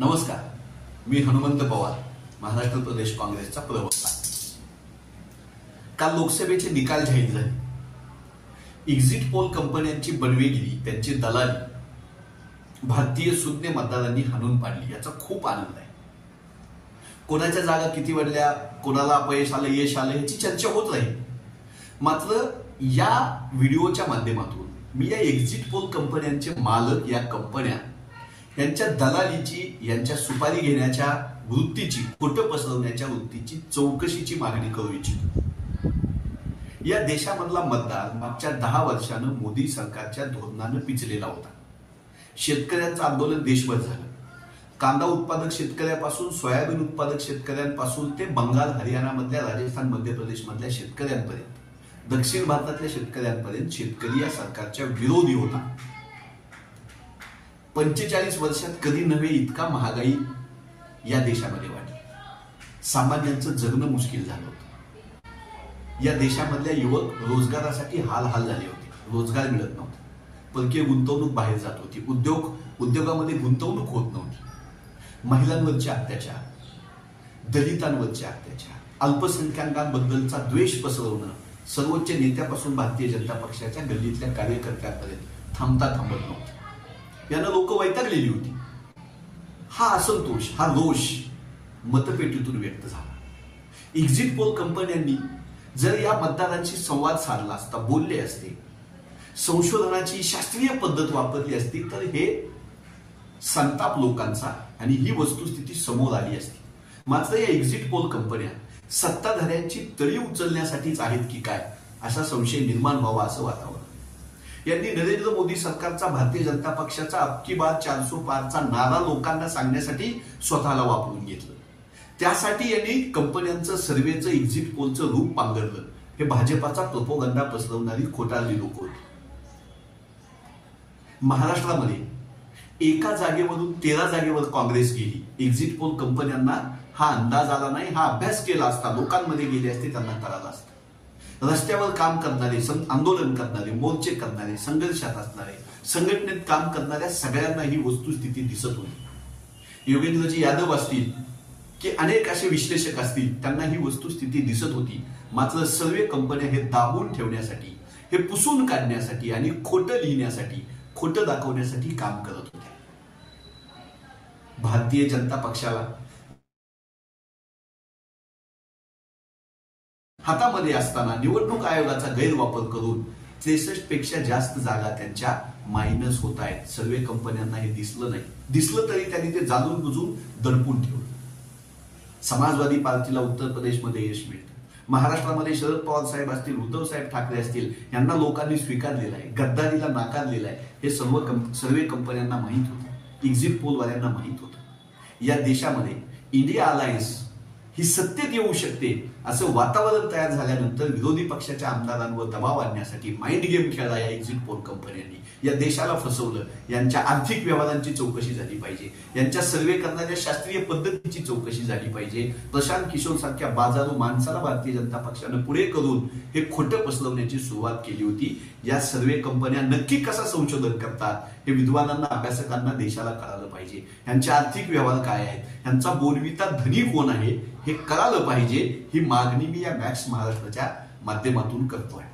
नमस्कार, मी हनुमंत पवार, महाराष्ट्र प्रदेश काँग्रेसचा प्रवक्ता। काल लोकसभेचे निकाल जाहीर झाले। एक्झिट पोल कंपन्यांची बनवेगिरी, त्यांची दलाली भारतीय सुज्ञ मतदारांनी हाणून पाडली, याचा खूप आनंद आहे। कोणाच्या जागा किती वाढल्या, कोणाला अपयश आलं, यश आलं, याची चर्चा होत राहील। मात्र या व्हिडिओच्या माध्यमातून मी या एक्झिट पोल कंपन्यांचे मालक, या कंपन्या यांच्या दलालीची, यांच्या सुपारी घेण्याच्या वृत्तीची, खोटं पसरवण्याच्या वृत्तीची चौकशीची मागणी करू इच्छितो। या देशामधला मतदार मागच्या 10 वर्षांनं मोदी सरकारच्या धोरणानं पिचलेला होता। शेतकऱ्यांचं आंदोलन देशभर झालं। कांदा उत्पादक शेतकऱ्यापासून सोयाबीन उत्पादक शेतकऱ्यांपासून ते बंगाल, हरियाणामधल्या, राजस्थान, मध्य प्रदेशमधल्या शेतकऱ्यांपर्यंत, दक्षिण भारतातल्या शेतकऱ्यांपर्यंत शेतकरी या सरकारच्या विरोधी होता। 45 वर्षात कधी नव्हे इतका महागाई या देशामध्ये वाढली। सामान्यांचं जगणं मुश्किल झालं होतं। या देशामधल्या युवक रोजगारासाठी हाल झाले होते। रोजगार मिळत नव्हता। परकीय गुंतवणूक बाहेर जात होती। उद्योगामध्ये गुंतवणूक होत नव्हती। महिलांवरचे अत्याचार, दलितांवरचे अत्याचार, अल्पसंख्याकांबद्दलचा द्वेष पसरवणं सर्वोच्च नेत्यापासून भारतीय जनता पक्षाच्या गल्लीतल्या कार्यकर्त्यांपर्यंत थांबत नव्हतं। यानं लोक वैतागलेली होती। हा असंतोष, हा रोष मतपेटीतून व्यक्त झाला। एक्झिट पोल कंपन्यांनी जर या मतदारांशी संवाद साधला असता, बोलले असते, संशोधनाची शास्त्रीय पद्धत वापरली असती, तर हे संताप लोकांचा आणि ही वस्तुस्थिती समोर आली असती। मात्र या एक्झिट पोल कंपन्या सत्ताधाऱ्यांची तळी उचलण्यासाठीच आहेत की काय, असा संशय निर्माण व्हावा असं वातावरण। यांनी नरेंद्र मोदी सरकारचा, भारतीय जनता पक्षाचा अबकी बार 400 पारचा नारा लोकांना सांगण्यासाठी स्वतःला वापरून घेतलं। त्यासाठी यांनी कंपन्यांचं, सर्वेचं, एक्झिट पोलचं रूप पांघरलं। हे भाजपाचा प्रोपोगंडा पसरवणारी खोटारडी लोक होती। महाराष्ट्रामध्ये एका जागेवरून 13 जागेवर काँग्रेस गेली। एक्झिट पोल कंपन्यांना हा अंदाज आला नाही। हा अभ्यास केला असता, लोकांमध्ये गेले असते, त्यांना कळालं असतं। रस्त्यावर काम करणारे, आंदोलन करणारे, मोर्चे करणारे, संघर्षात असणारे, संघटनेत काम करणाऱ्या सगळ्यांना ही वस्तुस्थिती दिसत होती। योगेंद्रजी यादव असतील की अनेक असे विश्लेषक असतील, त्यांना ही वस्तुस्थिती दिसत होती। मात्र सर्वे कंपन्या हे दाबून ठेवण्यासाठी, हे पुसून काढण्यासाठी आणि खोटं लिहिण्यासाठी, खोटं दाखवण्यासाठी काम करत होते। भारतीय जनता पक्षाला हातामध्ये असताना निवडणूक आयोगाचा गैरवापर करून 63 पेक्षा जास्त जागा त्यांच्या मायनस होत आहेत। सर्वे कंपन्यांना हे दिसलं नाही। दिसलं तरी त्यांनी ते जाणून बुजून दडपून ठेवलं। समाजवादी पार्टीला उत्तर प्रदेशमध्ये यश मिळतं। महाराष्ट्रामध्ये शरद पवार साहेब असतील, उद्धव साहेब ठाकरे असतील, यांना लोकांनी स्वीकारलेलं आहे, गद्दारीला नाकारलेलं आहे। हे सर्वे कंपन्यांना माहीत होतं, एक्झिट पोलवाल्यांना माहीत होतं। या देशामध्ये इंडिया अलायन्स ही सत्तेत येऊ शकते असं वातावरण तयार झाल्यानंतर विरोधी पक्षाच्या आमदारांवर दबाव आणण्यासाठी माइंड गेम खेळला या एक्झिट पोल कंपन्यांनी। या देशाला फसवलं। यांच्या आर्थिक व्यवहारांची चौकशी झाली पाहिजे। यांच्या सर्वे करणाऱ्या शास्त्रीय पद्धतीची चौकशी झाली पाहिजे। प्रशांत किशोर सारख्या बाजारू माणसाला भारतीय जनता पक्षानं पुढे करून हे खोटं पसरवण्याची सुरुवात केली होती। या सर्वे कंपन्या नक्की कसं संशोधन करतात हे विद्वानांना, अभ्यासकांना, देशाला कळालं पाहिजे। यांचे आर्थिक व्यवहार काय आहेत, यांचा बोलविता धनी कोण आहे, हे कळालं पाहिजे। ही मागणी मी या मॅक्स महाराष्ट्राच्या माध्यमातून करतोय।